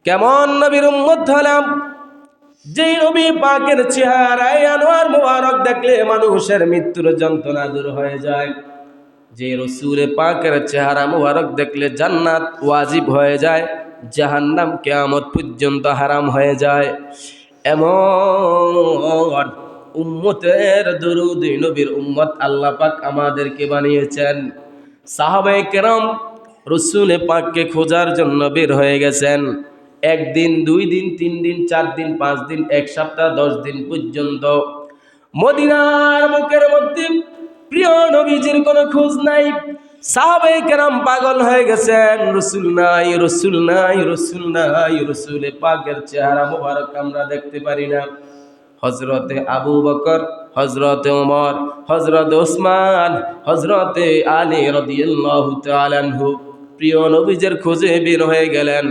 কেমন নবীর উম্মত হলাম, যেই নবী পাকের চেহারায় আনোয়ার মোবারক দেখলে মানুষের মৃত্যুর যন্ত্রণা দূর হয়ে যায়, যে রসুল পাকের চেহারা মোবারক দেখলে জান্নাত ওয়াজিব হয়ে যায়, জাহান্নাম কিয়ামত পর্যন্ত হারাম হয়ে যায়। এমন উম্মতের দরুদ নবীর উম্মত আল্লাহ পাক আমাদেরকে বানিয়েছেন। সাহাবায়ে কেরাম রসুল পাককে খোঁজার জন্য বের হয়ে গেছেন। একদিন, 2 দিন, 3 দিন, 4 দিন, 5 দিন, 1 সপ্তাহ, 10 দিন পর্যন্ত মদিনার বুকের মধ্যে প্রিয় নবীজির কোনো খোঁজ নাই। সাহাবায়ে কেরাম পাগল হয়ে গেছেন, রসুল নাই, রসুল নাই, রসুল নাই, রসুলে পাকের চেহারা মোবারক আমরা দেখতে পারি না। হযরতে আবু বকর, হযরতে ওমর, হযরতে ওসমান, হযরতে আলী রাদিয়াল্লাহু তাআলা আনহু প্রিয় নবীজের খোঁজে বের হয়ে গেলেন।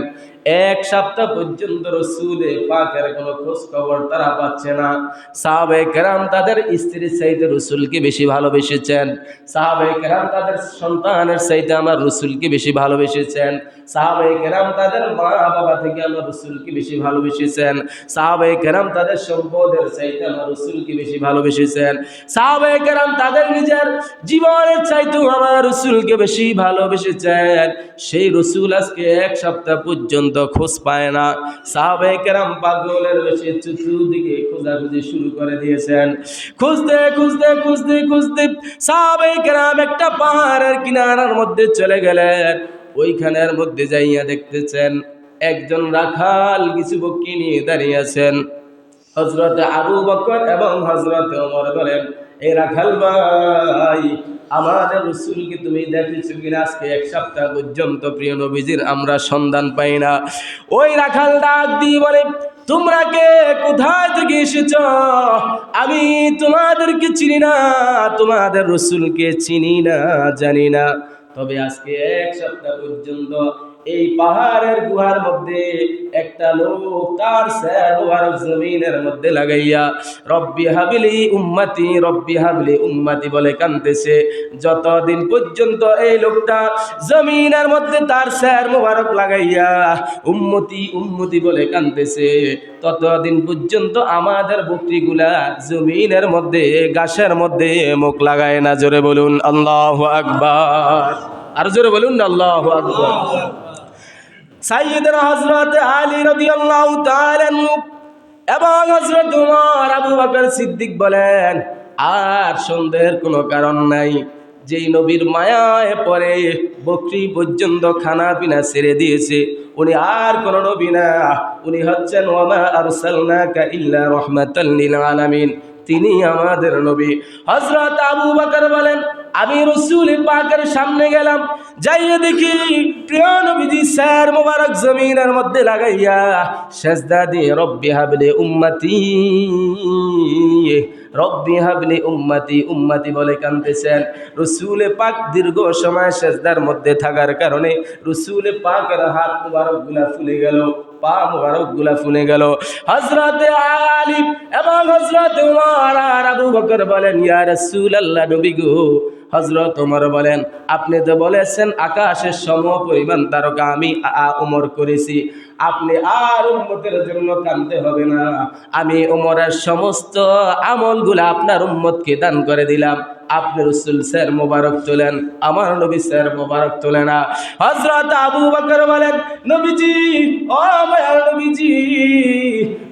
1 সপ্তাহ পর্যন্ত রসুলে পাকের কোনো খোঁজ খবর তারা পাচ্ছে না। সাহাবায়ে কেরাম তাদের স্ত্রীর চাইতে রসুলকে বেশি ভালোবেসেছেন। সাহাবায়ে কেরাম তাদের সন্তানের চাইতে আমার রসুলকে বেশি ভালোবেসেছেন। সাহাবায়ে কেরাম তাদের মা বাবা থেকে আমার রসুলকে বেশি ভালোবেসেছেন। সাহাবায়ে কেরাম তাদের সম্পদের চাইতে আমার রসুলকে বেশি ভালোবেসেছেন। সাহাবায়ে কেরাম তাদের নিজের জীবনের চাইতেও আমার রসুলকে বেশি ভালোবেসেছেন। সেই রসুল আজকে 1 সপ্তাহ পর্যন্ত খোঁজ পায় না। সাহাবায়ে কেরাম পাগলের বেশে চতুর্দিকে খোঁজাখুঁজি শুরু করে দিয়েছেন। খুঁজতে খুঁজতে খুঁজতে খুঁজতে সাহাবায়ে কেরাম একটা পাহাড়ের কিনারার মধ্যে চলে গেলেন। ওইখানের মধ্যে যাইয়া দেখতেছেন একজন রাখাল কিছু বকরি নিয়ে দাঁড়িয়ে আছেন। হযরতে আবু বকর এবং হযরতে ওমর বলেন, এই রাখাল ভাই, আমাদের রাসূলকে তুমি দেখেছো কিনা? আজকে 1 সপ্তাহ পর্যন্ত প্রিয় নবীজির আমরা সন্ধান পাই না। ওই রাখাল ডাক দিয়ে বলে, তোমরা কে? কোথায় থেকে এসেছো? আমি তোমাদেরকে চিনি না, তোমাদের রাসূলকে চিনি না, জানি না। তবে আজকে 1 সপ্তাহ পর্যন্ত এই পাহাড়ের গুহার মধ্যে একটা লোক তার স্যার মোবারক জমিনের মধ্যে লাগাইয়া রব্বি হাবলি উম্মতি, রব্বি হাবলি উম্মতি বলে কাঁদতেছে। যতদিন পর্যন্ত এই লোকটা জমিনের মধ্যে তার স্যার মোবারক লাগাইয়া উম্মতি উম্মতি বলে কাঁদতেছে, ততদিন পর্যন্ত আমাদের বকরিগুলা জমিনের মধ্যে ঘাসের মধ্যে মুখ লাগায় না। জোরে বলুন আল্লাহু আকবার। আর জোরে বলুন আল্লাহু আকবার। সাইয়্যিদনা হযরত আলী রাদিয়াল্লাহু তাআলা আনহু এবং হযরত ওমর, আবু বকর সিদ্দিক বলেন, আর সন্দেহের কোনো কারণ নাই, যেই নবীর মায়ায় পড়ে বকরি পর্যন্ত খানা পিনা ছেড়ে দিয়েছে, উনি আর কোন নবী না, উনি হচ্ছেন ওয়ামা আরসালনাকা ইল্লা রাহমাতাল লিল আলামিন, তিনি আমাদের নবী। হযরত আবু বকর বলেন, আমি রাসূল পাকের সামনে গেলাম, যাইয়ে দেখি প্রিয় নবীজি স্যার মোবারক জমিনের মধ্যে লাগাইয়া সেজদা দিয়ে রব্বি হাবলি উম্মতি, রব্বি হাবলি উম্মতি উম্মতি বলে কাঁদতেছেন। রাসূল পাক দীর্ঘ সময় সেজদার মধ্যে থাকার কারণে রাসূল পাকের হাত মোবারক গুলা ফুলে গেল, পা মোবারক গুলা ফুলে গেল। হযরতে আলী এবং হযরতে ওমর আর আবু বকর বলেন, ইয়া রাসূলুল্লাহ, নবী গো। হযরত ওমর বলেন, আপনি তো বলেছেন আকাশের সম পরিমাণ তারকা আমি ওমর করেছি, আপনি আর উম্মতের জন্য কাঁদতে হবে না, আমি ওমরের সমস্ত আমলগুলো আপনার উম্মতকে দান করে দিলাম। আপনি রাসূল স্যার মোবারক তোলেন, আমার নবী স্যার মোবারক তোলে না। হযরত আবু বকর বলেন, নবীজি, ও মায়ার নবীজি,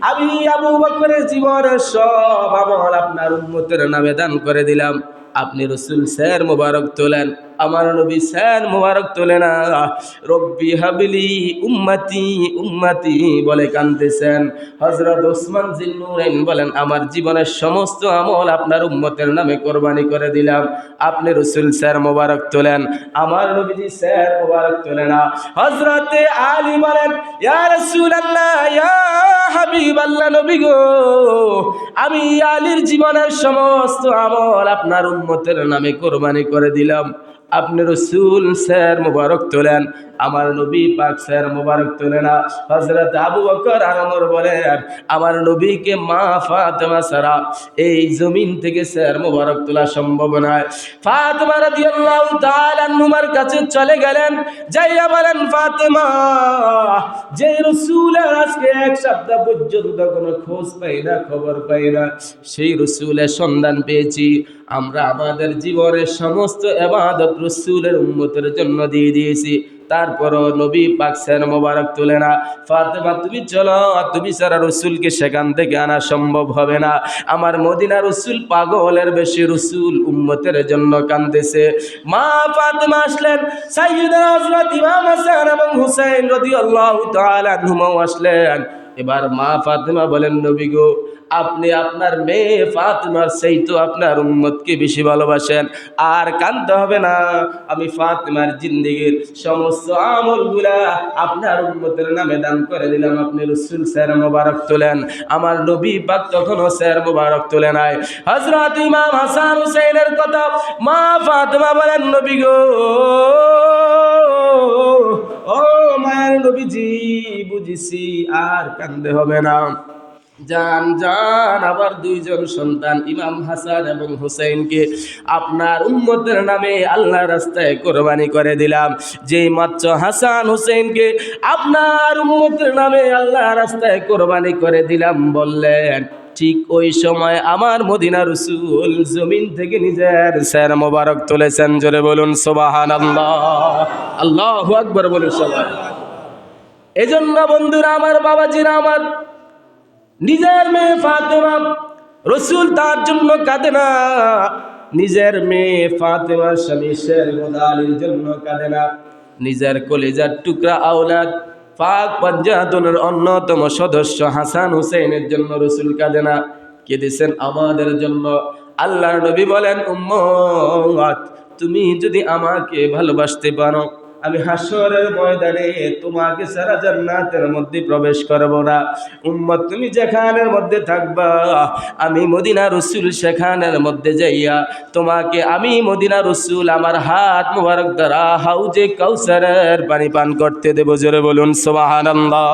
আমি আবু বকরের জীবনের সব আমল আপনার উম্মতের নামে দান করে দিলাম, আপনি রাসূল স্যার মোবারক তোলেন, আমার নবী স্যার মোবারক তোলে না। রব্বি হাবলি উম্মতি উম্মতি বলে কাঁদতেছেন। হযরত ওসমান জিন্নুরাইন বলেন, আমার জীবনের সমস্ত আমল আপনার উম্মতের নামে কোরবানি করে দিলাম, আপনি রাসূল স্যার মোবারক তোলেন, আমার নবীজি স্যার মোবারক তোলে না। হযরতে আলী বলেন, ইয়া রাসূলুল্লাহ, ইয়া হাবিবাল্লাহ, নবী গো, আমি আলীর জীবনের সমস্ত আমল আপনার উম্মতের নামে কোরবানি করে দিলাম, আপনি রসুল স্যার মুবারক তোলেন, আমার নবী পাক স্যার মুবারক তোলে না। হযরত আবু বকর আর ওমর বলেন, আমার নবীকে মা ফাতেমা ছাড়া এই জমিন থেকে স্যার মুবারক তোলা সম্ভব নয়। ফাতেমা রাদিয়াল্লাহু তাআলা আনহার কাছে চলে গেলেন, যাইয়া বলেন, ফাতেমা, যে রসুলের আজকে এক সপ্তাহ পর্যন্ত কোনো খোঁজ পাই না, খবর পাই না, সেই রসুলের সন্ধান পেয়েছি। আমরা আমাদের জীবনের সমস্ত ইবাদত রসুলের উম্মতের জন্য দিয়ে দিয়েছি, তারপরও নবী পাক স্যার মোবারক তোলে না। ফাতেমা, তুমি চলো, তুমি ছাড়া রসুলকে সেখান থেকে আনা সম্ভব হবে না। আমার মদিনা রসুল পাগলের বেশি, রসুল উম্মতের জন্য কাঁদতেছে। মা ফাতেমা আসলেন, সাইয়্যিদনা হযরত ইমাম হাসান এবং হুসাইন রাদিয়াল্লাহু তাআলা আনহুমাও আসলেন। এবার মা ফাতেমা বলেন, নবী গো, আপনি আপনার মেয়ে ফাতেমার চাইতে আপনার উম্মতকে বেশি ভালোবাসেন, আর কাঁদতে হবে না। আমি ফাতেমার জিন্দেগীর সমস্ত আমলগুলা আপনার উম্মতের নামে দান করে দিলাম, আপনি রসুল স্যার মোবারক তোলেন। আমার নবী পাক তখনও স্যার মোবারক তোলে নাই। হযরত ইমাম হাসান হুসাইনের কথা মা ফাতেমা বলেন, নবী গো, ও মায়ের নবীজি, বুঝেছি, আর কান্দে হবে না। যান যান, আবার দুইজন সন্তান ইমাম হাসান এবং হুসাইনকে আপনার উম্মতের নামে আল্লাহর রাস্তায় কোরবানি করে দিলাম। যেই মাত্র হাসান হুসাইনকে আপনার উম্মতের নামে আল্লাহর রাস্তায় কোরবানি করে দিলাম বললেন, ঠিক ওই সময় আমার মদিনা রসুল জমিন থেকে নিজের স্যার মোবারক তুলেছেন। জোরে বলুন সুবহানাল্লাহ, আল্লাহু আকবার বলুন সবাই। এজন্য বন্ধুরা আমার, বাবাজিরা আমার, নিজের মেয়ে ফাতেমা, রসুল তার জন্য কাঁদে না। নিজের মেয়ে ফাতেমার স্বামী শের গোদালির জন্য কাঁদে না। নিজের কলিজার টুকরা আওলাদ পাক পাঞ্জাতনের অন্যতম সদস্য হাসান হুসাইনের জন্য রসুল কাঁদে না, কেঁদেছেন আমাদের জন্য। আল্লাহর নবী বলেন, উম্মত, তুমি যদি আমাকে ভালোবাসতে পারো, আমি হাসরের ময়দানে তোমাকে সারা জান্নাতের মধ্যে প্রবেশ করব না। উম্মত, তুমি যেখানের মধ্যে থাকবা, আমি মদিনা রসুল সেখানের মধ্যে যাইয়া তোমাকে আমি মদিনা রসুল আমার হাত মুবারক দ্বারা হাউজে কাউসারের পানি পান করতে দেব। জোরে বলুন সুবহানাল্লাহ।